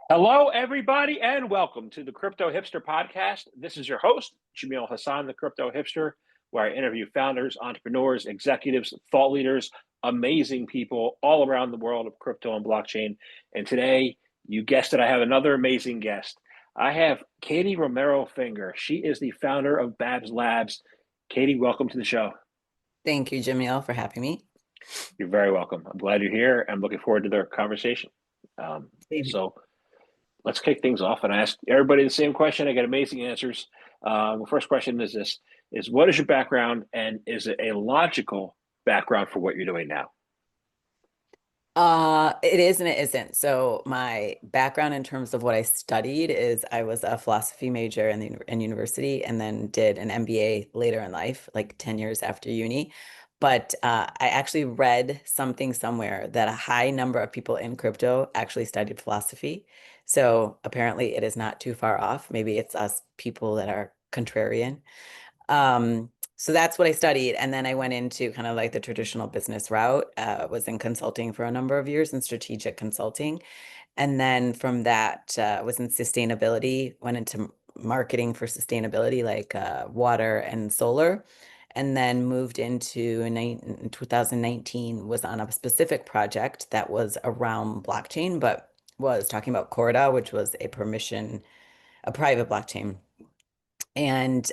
Hello, everybody, and welcome to the Crypto Hipster Podcast. This is your host, Jamil Hassan, the Crypto Hipster, where I interview founders, entrepreneurs, executives, thought leaders, amazing people all around the world of crypto and blockchain. And today, you guessed it, I have another amazing guest. I have Catie Romero-Finger. She is the founder of Babs Labs. Catie, welcome to the show. Thank you, Jamil, for having me. You're very welcome. I'm glad you're here. I'm looking forward to the conversation. Um, Same. so let's kick things off and ask everybody the same question. I get amazing answers. The first question is this, is what is your background and is it a logical background for what you're doing now? It is and it isn't. So my background in terms of what I studied is I was a philosophy major in university and then did an MBA later in life, like 10 years after uni. But I actually read something somewhere that a high number of people in crypto actually studied philosophy. So apparently it is not too far off. Maybe it's us people that are contrarian. So that's what I studied. And then I went into kind of like the traditional business route, was in consulting for a number of years in strategic consulting. And then from that, was in sustainability, went into marketing for sustainability, like water and solar. And then moved into in 2019, was on a specific project that was around blockchain, but was talking about Corda, which was a private blockchain and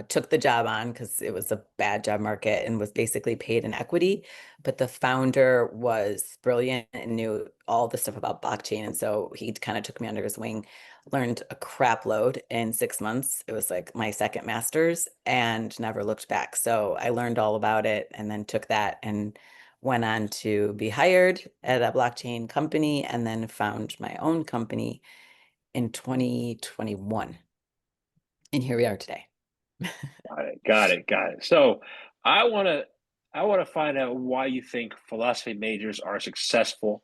took the job on because it was a bad job market and was basically paid in equity. But the founder was brilliant and knew all the stuff about blockchain. And so he kind of took me under his wing, learned a crap load in 6 months. It was like my second master's and never looked back. So I learned all about it and then took that and went on to be hired at a blockchain company and then found my own company in 2021. And here we are today. Got it. So I want to I want to find out why you think philosophy majors are successful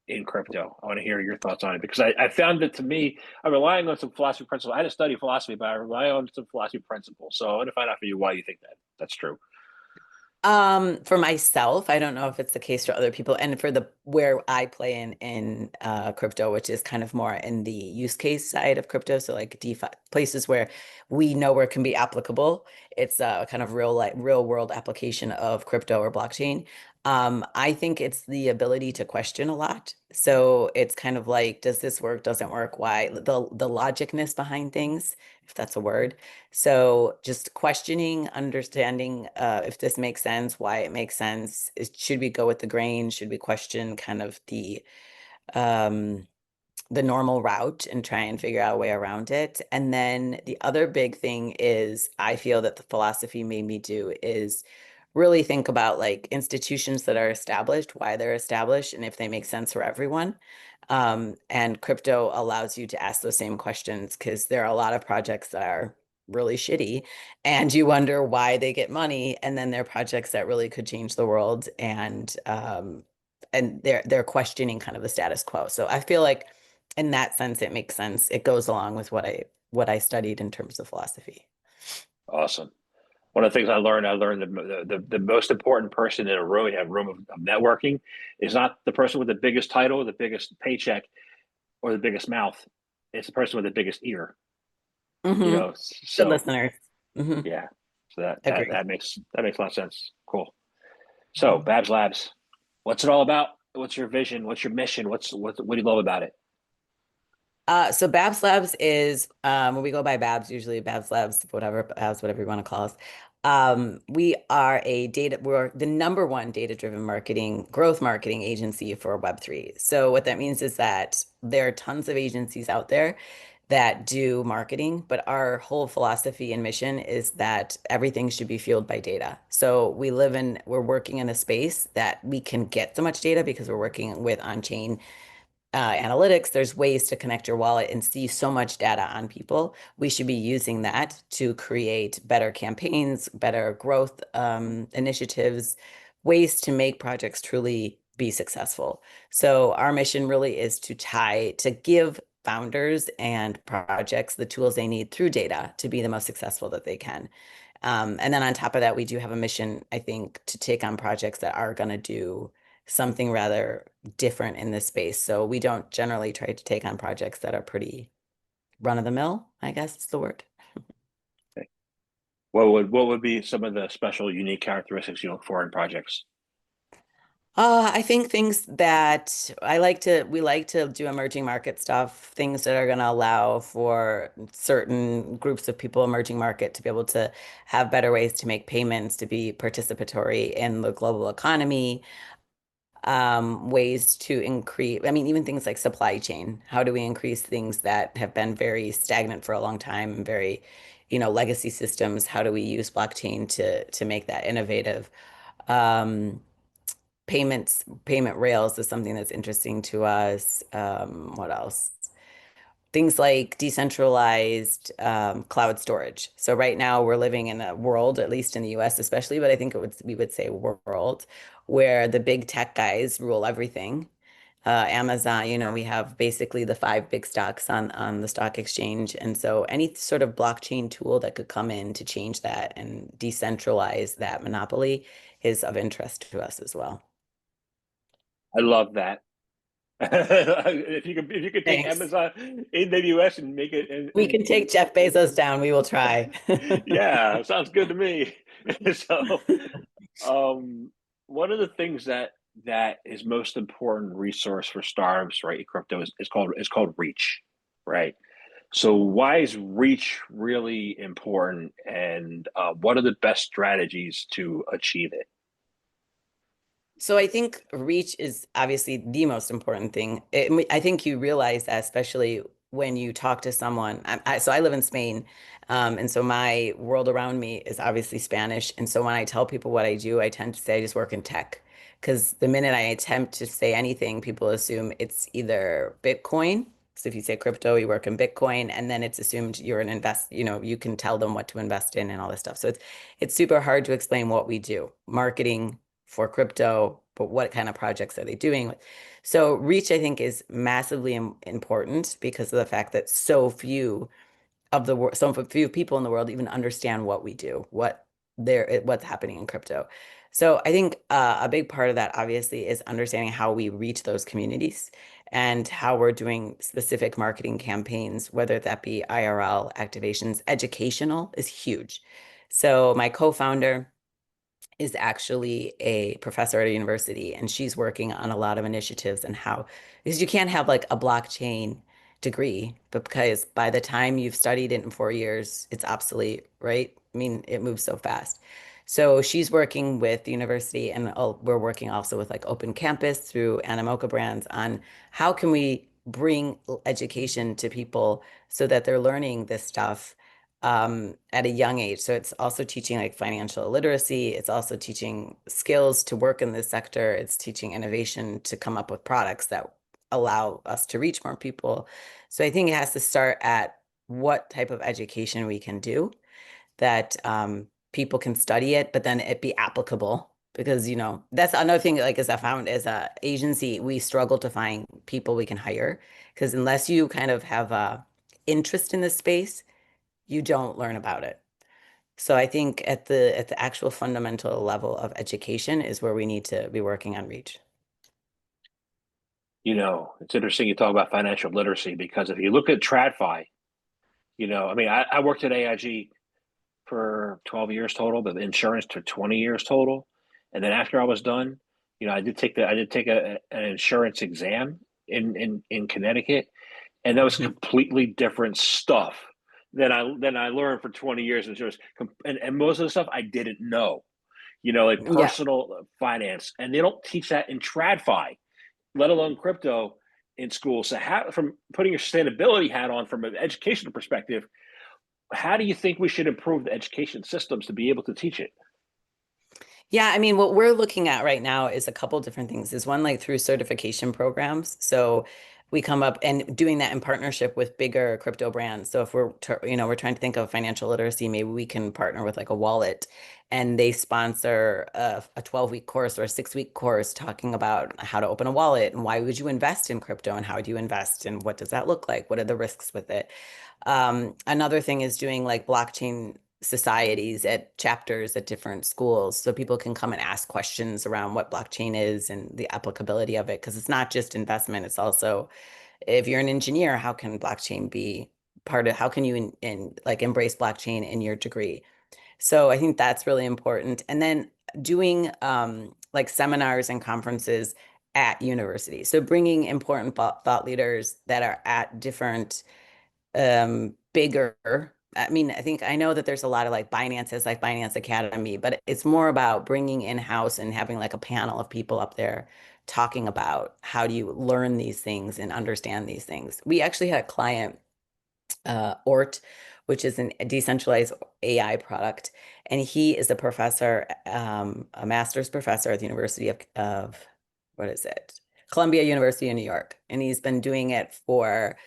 in crypto. I want to hear your thoughts on it because I found that to me, I'm relying on some philosophy principles. I didn't study philosophy, but I rely on some philosophy principles. So I want to find out for you why you think that's true. For myself, I don't know if it's the case for other people, and for the where I play in crypto, which is kind of more in the use case side of crypto, so like DeFi, places where we know where it can be applicable. It's a kind of real world application of crypto or blockchain. I think it's the ability to question a lot. So it's kind of like, does this work? Doesn't work? Why? The logicness behind things, if that's a word. So just questioning, understanding if this makes sense, why it makes sense. Should we go with the grain? Should we question kind of um, the normal route and try and figure out a way around it? And then the other big thing is I feel that the philosophy made me do is really think about like institutions that are established, why they're established, and if they make sense for everyone. And crypto allows you to ask those same questions because there are a lot of projects that are really shitty and you wonder why they get money. And then there are projects that really could change the world and they're questioning kind of the status quo. So I feel like in that sense, it makes sense. It goes along with what I studied in terms of philosophy. Awesome. One of the things I learned the most important person in a room, you have a room of networking, is not the person with the biggest title, the biggest paycheck, or the biggest mouth. It's the person with the biggest ear. You Hmm. know, Good so listeners. Hmm. yeah. So Agree. that makes a lot of sense. Cool. So Babs Labs, what's it all about? What's your vision? What's your mission? What do you love about it? So Babs Labs is when we go by Babs, usually Babs Labs, whatever, Babs, whatever you want to call us. We're the number one data-driven growth marketing agency for Web3. So what that means is that there are tons of agencies out there that do marketing, but our whole philosophy and mission is that everything should be fueled by data. So we're working in a space that we can get so much data because we're working with on-chain analytics. There's ways to connect your wallet and see so much data on people. We should be using that to create better campaigns, better growth initiatives, ways to make projects truly be successful. So our mission really is to give founders and projects the tools they need through data to be the most successful that they can. And then on top of that, we do have a mission, I think, to take on projects that are going to do something rather different in this space. So we don't generally try to take on projects that are pretty run of the mill, I guess is the word. What would be some of the special, unique characteristics you look for in projects? I think things that we like to do emerging market stuff, things that are going to allow for certain groups of people, emerging market, to be able to have better ways to make payments, to be participatory in the global economy, ways to increase, I mean, even things like supply chain. How do we increase things that have been very stagnant for a long time and very, legacy systems? How do we use blockchain to make that innovative? Um, payment rails is something that's interesting to us. What else? Things like decentralized cloud storage. So right now we're living in a world, at least in the US especially, but I think we would say world, where the big tech guys rule everything. Amazon, we have basically the five big stocks on the stock exchange. And so any sort of blockchain tool that could come in to change that and decentralize that monopoly is of interest to us as well. I love that. If you could take Thanks. Amazon AWS and make it We can take Jeff Bezos down. We will try. yeah, sounds good to me. So, um, one of the things that is most important resource for startups, right, in crypto is called reach, right? So why is reach really important, and what are the best strategies to achieve it? So I think reach is obviously the most important thing. I think you realize that, especially when you talk to someone. So I live in Spain, and so my world around me is obviously Spanish. And so when I tell people what I do, I tend to say I just work in tech, because the minute I attempt to say anything, people assume it's either Bitcoin. So if you say crypto, you work in Bitcoin, and then it's assumed you're an invest, you can tell them what to invest in and all this stuff. So it's super hard to explain what we do. Marketing for crypto, but what kind of projects are they doing? So reach, I think, is massively important because of the fact that so few people in the world even understand what we do, what's happening in crypto. So I think a big part of that obviously is understanding how we reach those communities and how we're doing specific marketing campaigns, whether that be IRL activations. Educational is huge. So my co-founder is actually a professor at a university, and she's working on a lot of initiatives and how, because you can't have like a blockchain degree, but because by the time you've studied it in 4 years, it's obsolete, right? I mean, it moves so fast. So she's working with the university, and we're working also with like Open Campus through Animoca Brands on how can we bring education to people so that they're learning this stuff at a young age. So it's also teaching like financial literacy. It's also teaching skills to work in this sector. It's teaching innovation to come up with products that allow us to reach more people. So I think it has to start at what type of education we can do that people can study it, but then it be applicable. Because, that's another thing, like as I found as a agency, we struggle to find people we can hire. Because unless you kind of have a interest in this space, you don't learn about it. So I think at the actual fundamental level of education is where we need to be working on reach. It's interesting you talk about financial literacy because if you look at TradFi, I mean, I worked at AIG for 12 years total, but insurance took 20 years total. And then after I was done, I did take an insurance exam in Connecticut, and that was Mhm. completely different stuff than I learned for 20 years in insurance. And most of the stuff I didn't know, like Yeah. personal finance, and they don't teach that in TradFi, let alone crypto in school. So how, from putting your sustainability hat on from an educational perspective, how do you think we should improve the education systems to be able to teach it? Yeah, I mean, what we're looking at right now is a couple different things. Is one like through certification programs. So we come up and doing that in partnership with bigger crypto brands. So if we're trying to think of financial literacy, maybe we can partner with like a wallet and they sponsor a 12-week course or a 6-week course talking about how to open a wallet and why would you invest in crypto and how do you invest and what does that look like? What are the risks with it? Another thing is doing like blockchain societies, at chapters at different schools, so people can come and ask questions around what blockchain is and the applicability of it. Because it's not just investment, it's also, if you're an engineer, how can blockchain be part of, how can you like embrace blockchain in your degree? So I think that's really important. And then doing like seminars and conferences at universities. So bringing important thought leaders that are at different bigger. I mean, I think I know that there's a lot of like Binance's, like Binance Academy, but it's more about bringing in-house and having like a panel of people up there talking about how do you learn these things and understand these things. We actually had a client, Ort, which is a decentralized AI product. And he is a professor, a master's professor at the University of what is it? Columbia University in New York. And he's been doing it for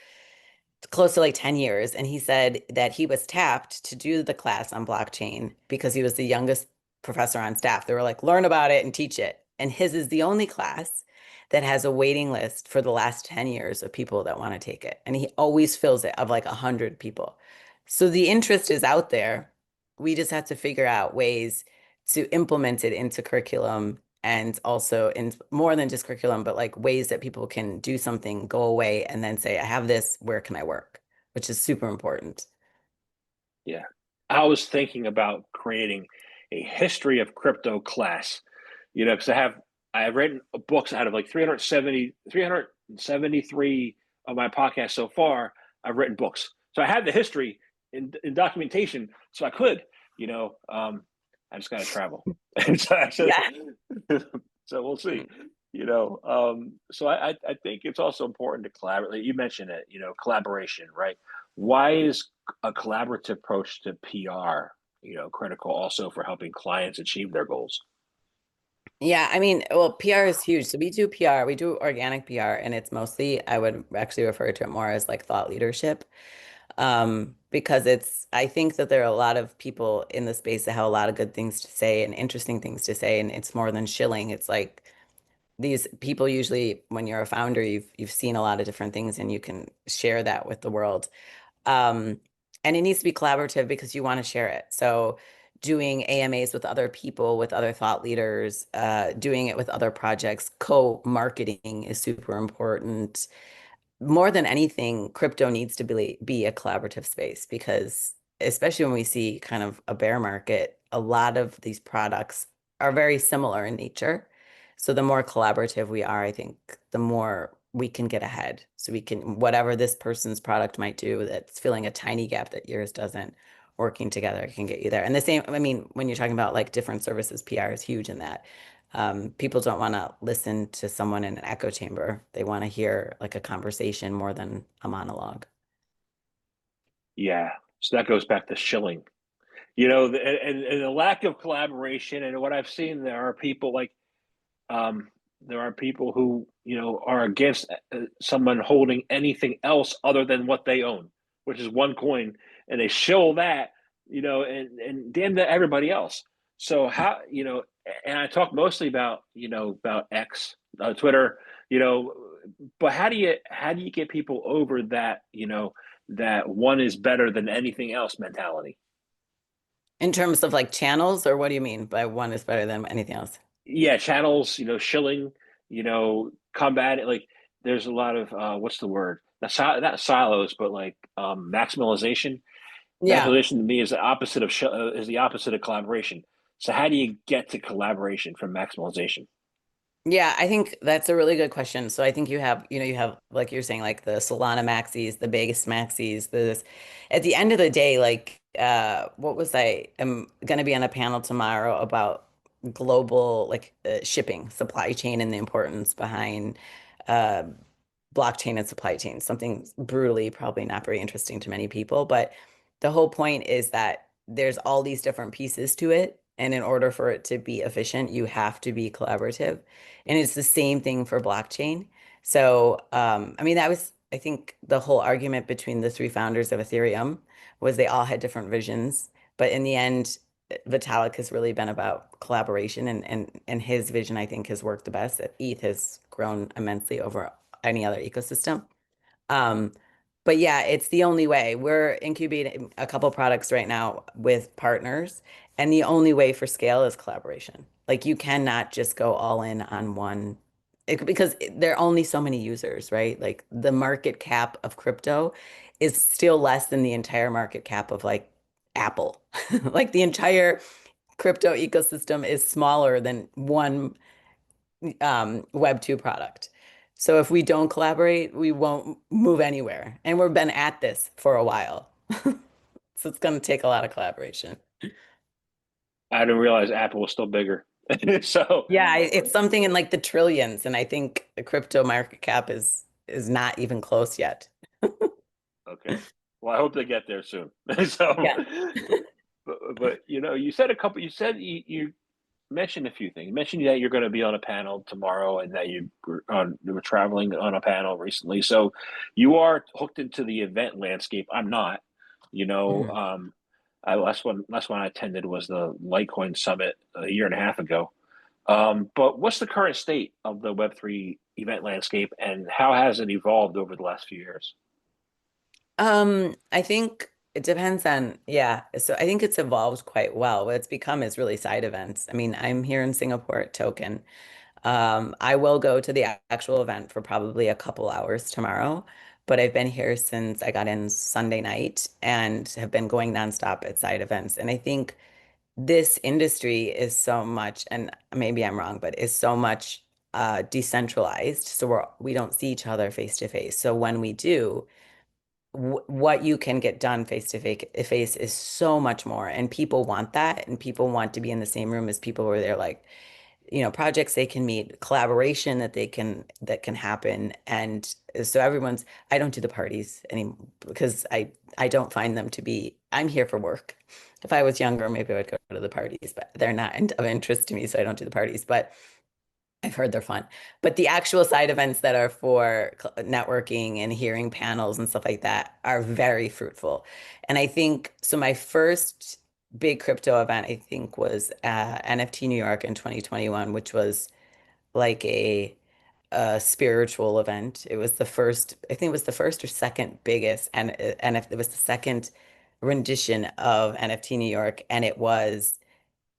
close to like 10 years. And he said that he was tapped to do the class on blockchain because he was the youngest professor on staff. They were like, learn about it and teach it. And his is the only class that has a waiting list for the last 10 years of people that want to take it. And he always fills it of like 100 people. So the interest is out there. We just have to figure out ways to implement it into curriculum, and also in more than just curriculum, but like ways that people can do something, go away, and then say, I have this, where can I work? Which is super important. Yeah. I was thinking about creating a history of crypto class, because I have written books out of like 373 of my podcasts so far. I've written books. So I had the history in documentation, so I could, you know, um, I just got to travel. And Yeah. so we'll see, so I think it's also important to collaborate. You mentioned it, collaboration, right? Why is a collaborative approach to PR, critical also for helping clients achieve their goals? Yeah, I mean, well, PR is huge. So we do PR, we do organic PR, and it's mostly, I would actually refer to it more as like thought leadership. Because I think that there are a lot of people in the space that have a lot of good things to say and interesting things to say, and it's more than shilling. It's like these people usually, when you're a founder, you've seen a lot of different things and you can share that with the world. Um, and it needs to be collaborative because you want to share it. So doing AMAs with other people, with other thought leaders, doing it with other projects, co-marketing is super important. More than anything, crypto needs to be a collaborative space, because especially when we see kind of a bear market, a lot of these products are very similar in nature. So the more collaborative we are, I think the more we can get ahead. So we can, whatever this person's product might do that's filling a tiny gap that yours doesn't, working together can get you there. And the same, I mean, when you're talking about like different services, PR is huge in that. People don't want to listen to someone in an echo chamber. They want to hear like a conversation more than a monologue. Yeah. So that goes back to shilling, and the lack of collaboration. And what I've seen, um, there are people who, are against someone holding anything else other than what they own, which is one coin, and they shill that, and damn to everybody else. So how, and I talk mostly about, about X, Twitter, you know, but how do you get people over that, that one is better than anything else mentality? In terms of like channels, or what do you mean by one is better than anything else? Yeah, channels, shilling, combat. Like there's a lot of what's the word? Not silos, but like maximalization. Yeah. Maximalization to me is the opposite of is the opposite of collaboration. So how do you get to collaboration from maximalization? Yeah, I think that's a really good question. So I think you have like you're saying, like the Solana maxis, the Vegas maxis, this at the end of the day, like what was I'm gonna be on a panel tomorrow about global like shipping, supply chain, and the importance behind uh blockchain and supply chain. Something brutally probably not very interesting to many people, but the whole point is that there's all these different pieces to it. And in order for it to be efficient, you have to be collaborative. And it's the same thing for blockchain. So, I mean, that was, I think, the whole argument between the three founders of Ethereum was they all had different visions. But in the end, Vitalik has really been about collaboration, and his vision, I think, has worked the best. ETH has grown immensely over any other ecosystem. Um, But yeah, it's the only way. We're incubating a couple products right now with partners, and the only way for scale is collaboration. Like you cannot just go all in on one because there are only so many users, right? Like the market cap of crypto is still less than the entire market cap of like Apple. Like the entire crypto ecosystem is smaller than one Web 2 product. So if we don't collaborate, we won't move anywhere. And we've been at this for a while. So it's going to take a lot of collaboration. I didn't realize Apple was still bigger. So, Yeah, it's something in like the trillions, and I think the crypto market cap is not even close yet. okay. Well, I hope they get there soon. So, Yeah. but you said you mentioned a few things. You mentioned that you're going to be on a panel tomorrow, and that you were traveling on a panel recently. So, you are hooked into the event landscape. I'm not. You know, Mhm. last one I attended was the Litecoin Summit a year and a half ago. But what's the current state of the Web3 event landscape, and how has it evolved over the last few years? I think it depends on, yeah. So I think it's evolved quite well. What it's become is really side events. I mean, I'm here in Singapore at Token. I will go to the actual event for probably a couple hours tomorrow, but I've been here since I got in Sunday night and have been going nonstop at side events. And I think this industry is so much, and maybe I'm wrong, but is so much decentralized. So we don't see each other face to face. So when we do, w what you can get done face is so much more. And people want that, and people want to be in the same room as people where they're like, projects they can meet, collaboration that can happen. And so I don't do the parties anymore because I don't find them to be, I'm here for work. If I was younger, maybe I would go to the parties, but they're not of interest to me, so I don't do the parties. But I've heard they're fun. But the actual side events that are for networking and hearing panels and stuff like that are very fruitful. And I think so. My first big crypto event, I think, was NFT New York in 2021, which was like a spiritual event. It was the first, I think it was the first or second biggest, and it was the second rendition of NFT New York, and it was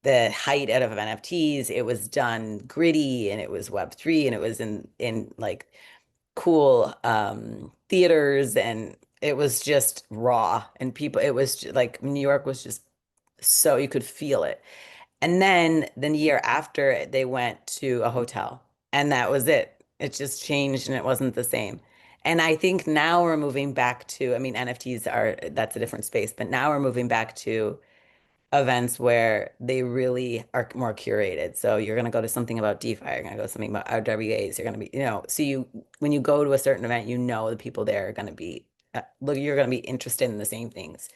the height out of NFTs. It was done gritty and it was Web3 and it was in like cool theaters, and it was just raw, and people, it was like New York was just so you could feel it. And then the year after they went to a hotel, and that was it. It just changed and it wasn't the same. And I think now we're moving back to, I mean, NFTs are, that's a different space, but now we're moving back to events where they really are more curated. So you're going to go to something about DeFi, you're going to go to something about RWAs, you're going to be, so when you go to a certain event, the people there are going to be, look, you're going to be interested in the same things.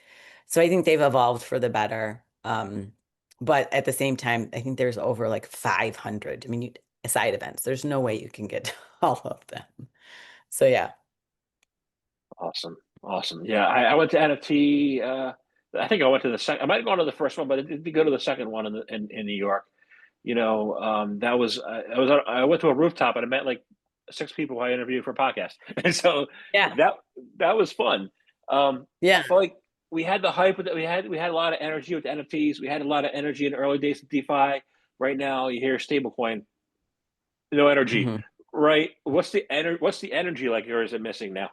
So I think they've evolved for the better. But at the same time, I think there's over like 500. I mean, side events. There's no way you can get to all of them. So yeah. Awesome, awesome. Yeah, I went to NFT. I think I went to the second. I might have gone to the first one, but it did go to the second one in New York. That was I went to a rooftop and I met like six people I interviewed for a podcast, and so Yeah. that was fun. Yeah. But like we had the hype that we had a lot of energy with the NFTs. We had a lot of energy in the early days of DeFi. Right now, you hear stablecoin, no energy. Mhm. Right? What's the energy like, or is it missing now?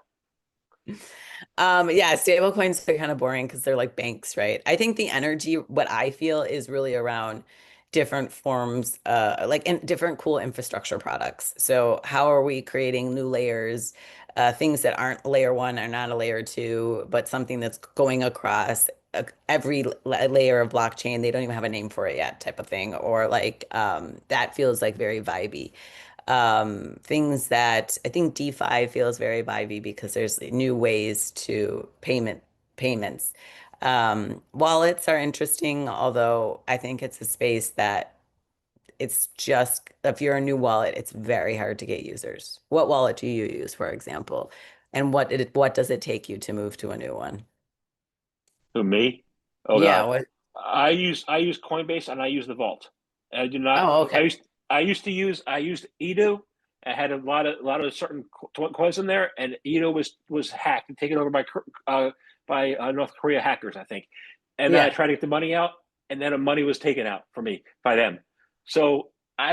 Yeah, stable coins are kind of boring because they're like banks, right? I think the energy, what I feel is really around different forms, like in different cool infrastructure products. So how are we creating new layers, things that aren't layer one or not a layer two, but something that's going across every layer of blockchain. They don't even have a name for it yet, type of thing. Or like that feels like very vibey. Things that I think DeFi feels very vibey because there's new ways to payments. Wallets are interesting, although I think it's a space that it's just if you're a new wallet, it's very hard to get users. What wallet do you use, for example? And what does it take you to move to a new one? Who, me? Oh Yeah, God, what? I use Coinbase and I use the Vault. I do not. Oh, okay. I used to use Edu, I had a lot of certain coins in there, and was hacked and taken over by North Korea hackers, I think. And then I Yeah. tried to get the money out, and then the money was taken out from me by them. So I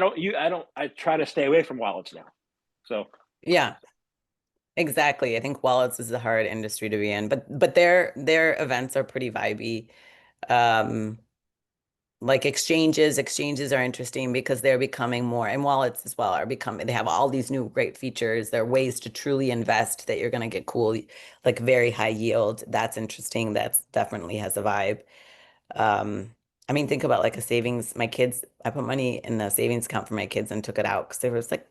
try to stay away from wallets now. So Yeah. Exactly. I think wallets is a hard industry to be in, but their events are pretty vibey. Um, like exchanges are interesting because they're becoming more, and wallets as well are becoming, they have all these new great features. There are ways to truly invest that you're going to get cool, like very high yield. That's interesting. That's definitely has a vibe. Um, I mean, think about like a savings. My kids, I put money in the savings account for my kids and took it out because it was like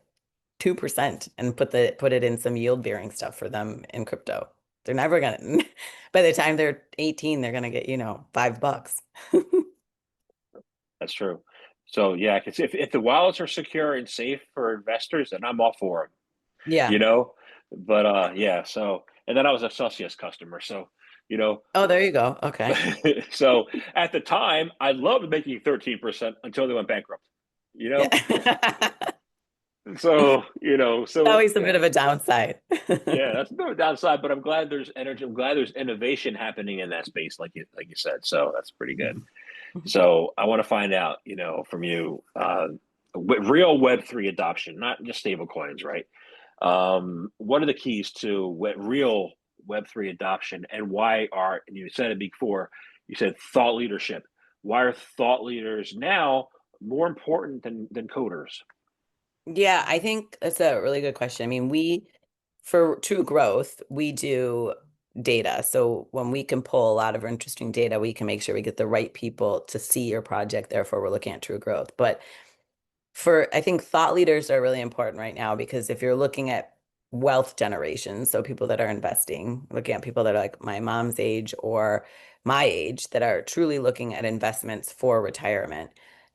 2% and put it in some yield bearing stuff for them in crypto. They're never gonna, by the time they're 18, they're gonna get, $5. that's true. So yeah, 'cause if the wallets are secure and safe for investors, then I'm all for them. Yeah. You know, but yeah. So and then I was a Celsius customer, so you know, Oh, there you go. Okay. so at the time I loved making 13% until they went bankrupt. You know, Yeah. so so Always a bit of a downside. yeah, that's no downside. But I'm glad there's energy. I'm glad there's innovation happening in that space, like you said. So that's pretty good. So I want to find out, from you, real Web3 adoption, not just stable coins, right? What are the keys to real Web3 adoption, and and you said it before, you said thought leadership. Why are thought leaders now more important than coders? Yeah, I think that's a really good question. I mean, for true growth, we do data. So when we can pull a lot of interesting data, we can make sure we get the right people to see your project. Therefore, we're looking at true growth. But I think thought leaders are really important right now because if you're looking at wealth generation, so people that are investing, looking at people that are like my mom's age or my age that are truly looking at investments for retirement,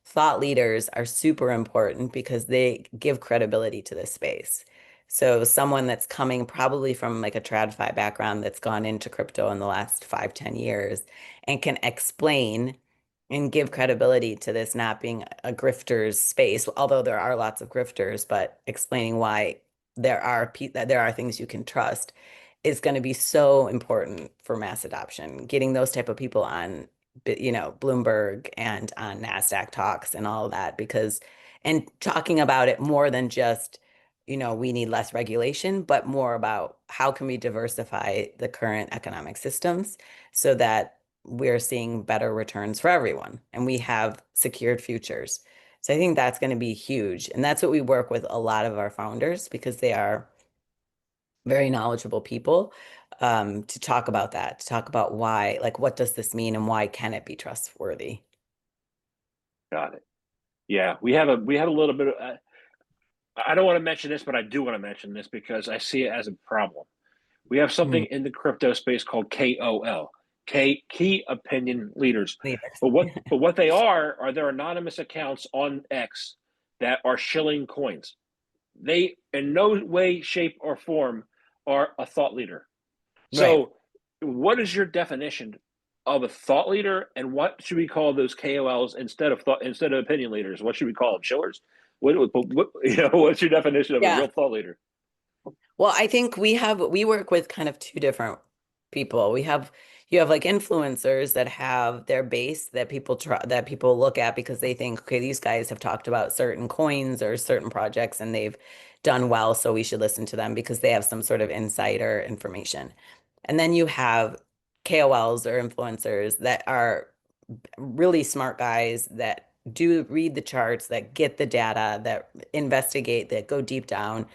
thought leaders are super important because they give credibility to this space. So someone that's coming probably from like a TradFi background that's gone into crypto in the last 5, 10 years and can explain and give credibility to this not being a grifter's space, although there are lots of grifters, but explaining why that there are things you can trust is going to be so important for mass adoption. Getting those type of people on, Bloomberg and on NASDAQ talks and all of that, and talking about it more than just, we need less regulation, but more about how can we diversify the current economic systems so that we're seeing better returns for everyone and we have secured futures. So I think that's going to be huge. And that's what we work with a lot of our founders because they are very knowledgeable people, to talk about that, to talk about why, like, what does this mean and why can it be trustworthy? Got it. Yeah, we have a little bit of. I don't want to mention this, but I do want to mention this because I see it as a problem. We have something Mhm. in the crypto space called KOL, key opinion leaders. Leaders. But what they are their anonymous accounts on X that are shilling coins. They in no way, shape, or form are a thought leader. Right. So, what is your definition of a thought leader, and what should we call those KOLs instead of opinion leaders? What should we call them? Shillers? What's your definition of a Yeah. real thought leader? Well, I think we work with kind of two different people. You have like influencers that have their base that people look at because they think, okay, these guys have talked about certain coins or certain projects and they've done well, so we should listen to them because they have some sort of insider information. And then you have KOLs or influencers that are really smart guys that do read the charts, that get the data, that investigate, that go deep down,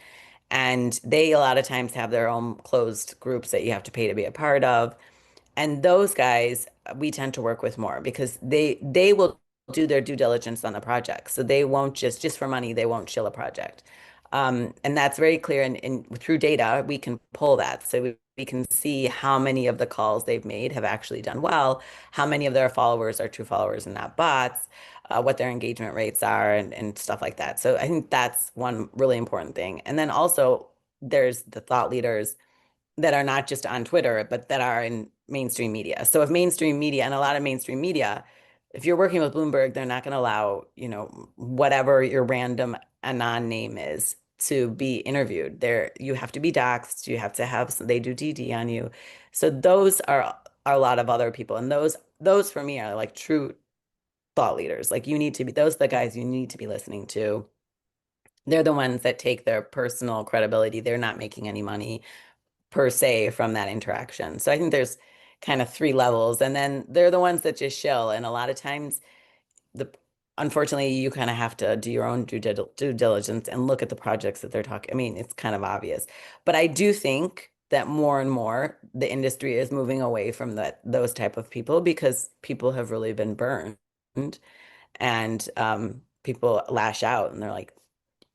and they a lot of times have their own closed groups that you have to pay to be a part of. And those guys we tend to work with more because they will do their due diligence on the project. So they won't just for money, they won't chill a project. And that's very clear. And through data, we can pull that. So we can see how many of the calls they've made have actually done well, how many of their followers are true followers and not bots, what their engagement rates are, and stuff like that. So I think that's one really important thing. And then also, there's the thought leaders that are not just on Twitter, but that are in mainstream media. So if mainstream media and a lot of mainstream media, if you're working with Bloomberg, they're not going to allow, whatever your random anon name is to be interviewed. You have to be doxxed, you have to have, they do DD on you. So those are a lot of other people. And those for me are like true thought leaders. Like you need to be, those are the guys you need to be listening to. They're the ones that take their personal credibility. They're not making any money per se from that interaction. So I think there's kind of three levels. And then they're the ones that just shill. And a lot of times the unfortunately you kind of have to do your own due diligence and look at the projects that they're talking. I mean, it's kind of obvious. But I do think that more and more the industry is moving away from those type of people because people have really been burned and people lash out and they're like,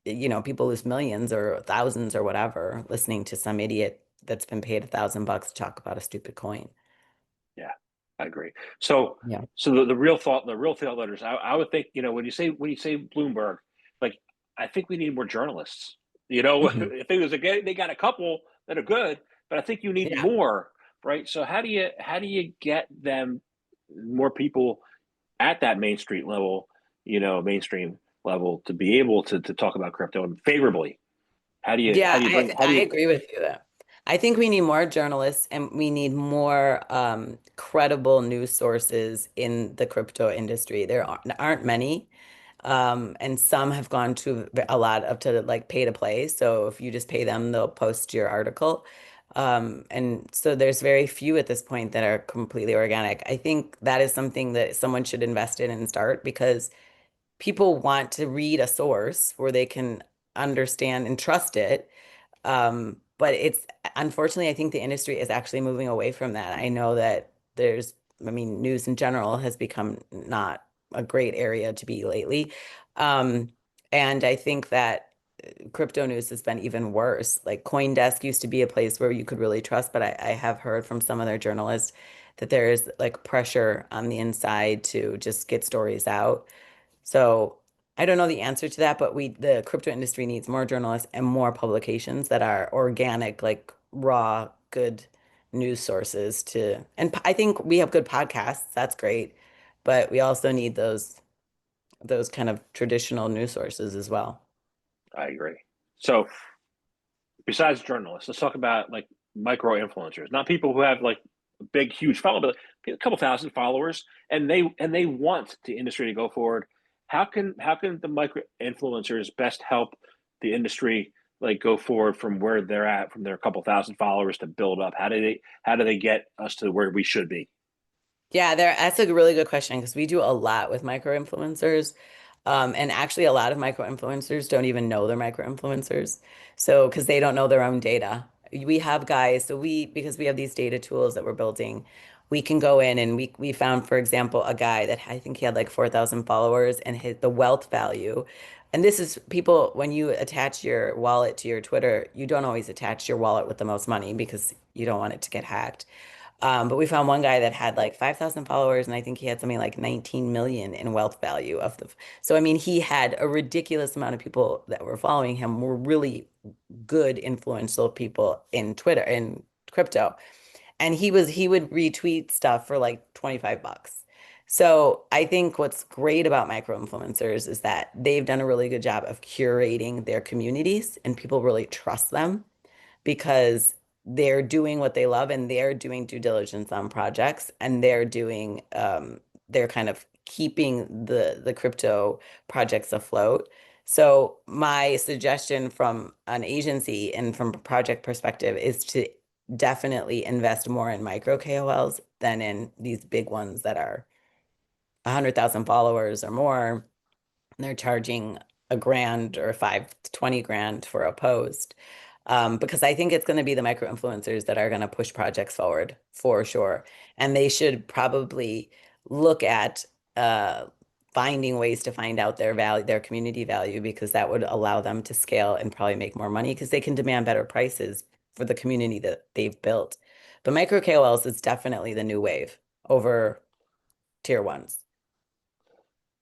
people lose millions or thousands or whatever listening to some idiot that's been paid $1,000 to talk about a stupid coin. Yeah, I agree. So, Yeah. the real thought leaders. I would think, when you say Bloomberg, like I think we need more journalists. Mhm. I think they got a couple that are good, but I think you need Yeah. more, right? So how do you get them more people at that mainstream level to be able to talk about crypto favorably? How Yeah, do you bring how do I you agree with you there. I think we need more journalists and we need more credible news sources in the crypto industry. There aren't many. And some have gone to a lot up to like pay to play. So if you just pay them, they'll post your article. And so there's very few at this point that are completely organic. I think that is something that someone should invest in and start because people want to read a source where they can understand and trust it. But it's unfortunately, I think the industry is actually moving away from that. I know that I mean, news in general has become not a great area to be lately. Um, and I think that crypto news has been even worse. Like CoinDesk used to be a place where you could really trust, but I have heard from some other journalists that there is like pressure on the inside to just get stories out. So I don't know the answer to that, but the crypto industry needs more journalists and more publications that are organic, like raw, good news sources and I think we have good podcasts. That's great. But we also need those kind of traditional news sources as well. I agree. So besides journalists, let's talk about like micro influencers, not people who have like a big, huge follow, but a couple thousand followers, and they want the industry to go forward. How can the micro influencers best help the industry like go forward from where they're at, from their couple thousand followers to build up? How do they get us to where we should be? Yeah, that's a really good question because we do a lot with micro influencers. And actually, a lot of micro influencers don't even know they're micro influencers. So, because they don't know their own data. We have guys, because we have these data tools that we're building, we can go in and we found, for example, a guy that I think he had like 4,000 followers and the wealth value. And this is people, when you attach your wallet to your Twitter, you don't always attach your wallet with the most money because you don't want it to get hacked. But we found one guy that had like 5,000 followers, and I think he had something like 19 million in wealth value of the. So, I mean, he had a ridiculous amount of people that were following him, were really good, influential people in Twitter and crypto. And he would retweet stuff for like 25 bucks. So I think what's great about micro influencers is that they've done a really good job of curating their communities and people really trust them because they're doing what they love and they're doing due diligence on projects and they're kind of keeping the crypto projects afloat. So my suggestion from an agency and from a project perspective is to definitely invest more in micro KOLs than in these big ones that are 100,000 followers or more. They're charging a grand or 20 grand for a post. Because I think it's going to be the micro influencers that are going to push projects forward for sure. And they should probably look at uh, finding ways to find out their value, their community value, because that would allow them to scale and probably make more money because they can demand better prices for the community that they've built. But micro KOLs is definitely the new wave over tier ones.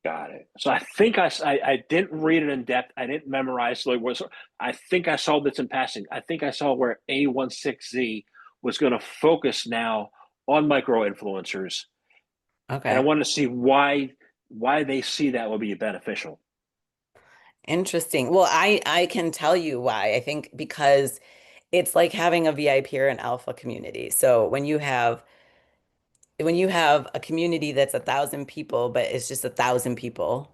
Got it. So I think I didn't read it in depth. I didn't memorize. Like was I think I saw this in passing. I think I saw where A16Z was going to focus now on micro influencers, and I Okay. wanted to see why they see that would be beneficial. Interesting. Well, I can tell you why. I think because it's like having a VIP or an alpha community. So when you have a community that's 1,000 people, but it's just 1,000 people,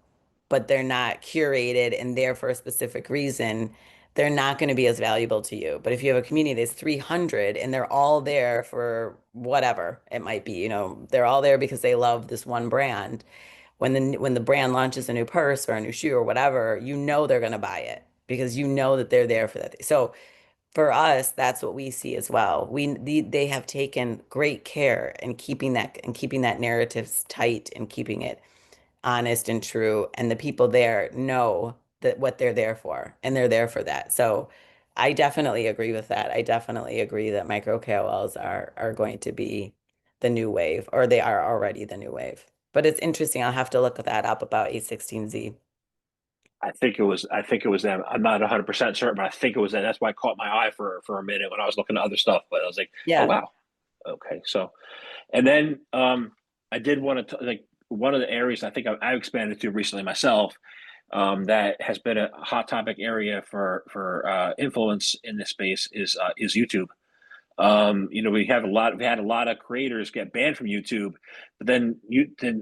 but they're not curated and there for a specific reason, they're not going to be as valuable to you. But if you have a community that's 300 and they're all there for whatever it might be, they're all there because they love this one brand. When the brand launches a new purse or a new shoe or whatever, they're going to buy it because that they're there for that. So for us, that's what we see as well. They have taken great care in keeping that narrative tight and keeping it honest and true. And the people there know that what they're there for, and they're there for that. So I definitely agree with that. I definitely agree that micro KOLs are going to be the new wave, or they are already the new wave. But it's interesting. I'll have to look that up about A16Z. I think it was them. I'm not 100% certain, but I think it was them. That's why it caught my eye for a minute when I was looking at other stuff. But I was like, oh Yeah. wow, okay. So, and then I did want to like one of the areas I think I expanded to recently myself, that has been a hot topic area for influence in this space is YouTube. We had a lot of creators get banned from YouTube, but then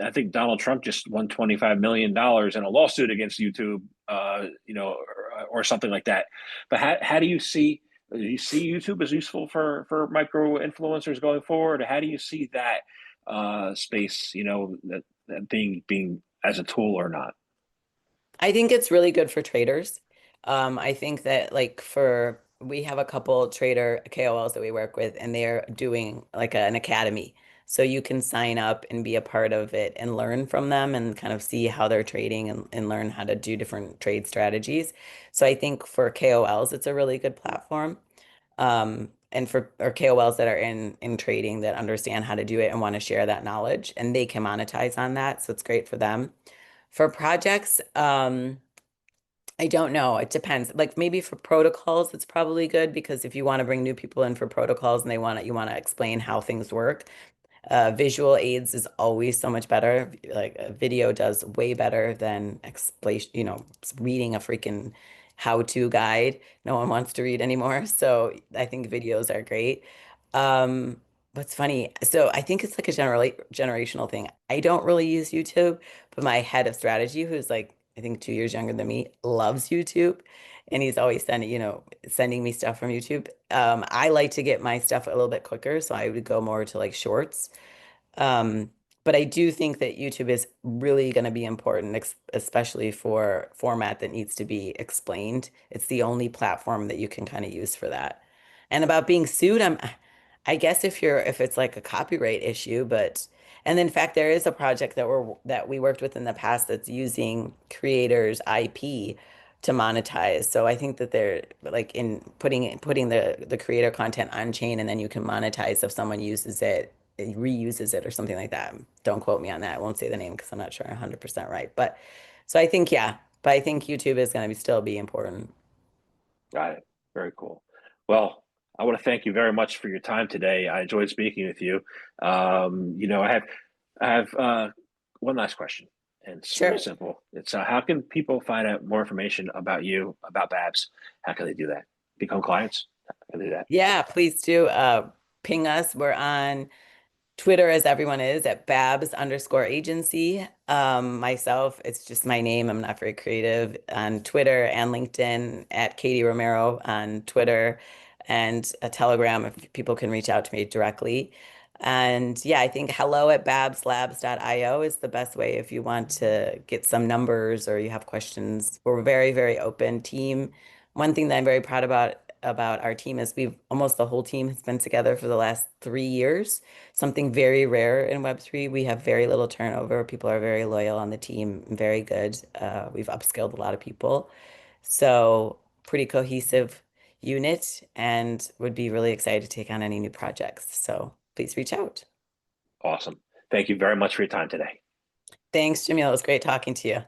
I think Donald Trump just won $25 million in a lawsuit against YouTube, or something like that. But how do you see YouTube as useful for micro influencers going forward? How do you see that space, that being as a tool or not? I think it's really good for traders. I think that we have a couple trader KOLs that we work with, and they're doing like an academy. So you can sign up and be a part of it and learn from them and kind of see how they're trading and learn how to do different trade strategies. So I think for KOLs, it's a really good platform. And for or KOLs that are in trading that understand how to do it and want to share that knowledge, and they can monetize on that. So it's great for them. For projects, I don't know. It depends. Like maybe for protocols, it's probably good because if you want to bring new people in for protocols and you want to explain how things work, visual aids is always so much better. Like a video does way better than reading a freaking how-to guide. No one wants to read anymore. So I think videos are great. What's funny, so I think it's like a generational thing. I don't really use YouTube, but my head of strategy, who's like, I think 2 years younger than me, loves YouTube. And he's always sending me stuff from YouTube. I like to get my stuff a little bit quicker, so I would go more to like shorts. Um, but I do think that YouTube is really going to be important, especially for format that needs to be explained. It's the only platform that you can kind of use for that. And about being sued, I guess if it's like a copyright issue, and in fact, there is a project that we worked with in the past that's using creators' IP to monetize. So I think that they're like in putting the creator content on chain, and then you can monetize if someone uses it, reuses it or something like that. Don't quote me on that. I won't say the name because I'm not sure 100% right. But so I think, yeah, but I think YouTube is going to still be important. Got it. Very cool. Well, I want to thank you very much for your time today. I enjoyed speaking with you. I have one last question, and it's very Sure. simple. It's how can people find out more information about you, about Babs? How can they do that? Become clients? How can they do that? Yeah, please do ping us. We're on Twitter, as everyone is, at Babs_agency. Myself, it's just my name. I'm not very creative on Twitter and LinkedIn at Catie Romero on Twitter and a Telegram if people can reach out to me directly. And yeah, I think hello at babslabs.io is the best way if you want to get some numbers or you have questions. We're very, very open team. One thing that I'm very proud about our team is we've almost the whole team has been together for the last 3 years, something very rare in Web3. We have very little turnover. People are very loyal on the team, very good. We've upskilled a lot of people. So pretty cohesive unit and would be really excited to take on any new projects. So please reach out. Awesome. Thank you very much for your time today. Thanks, Jamil. It was great talking to you.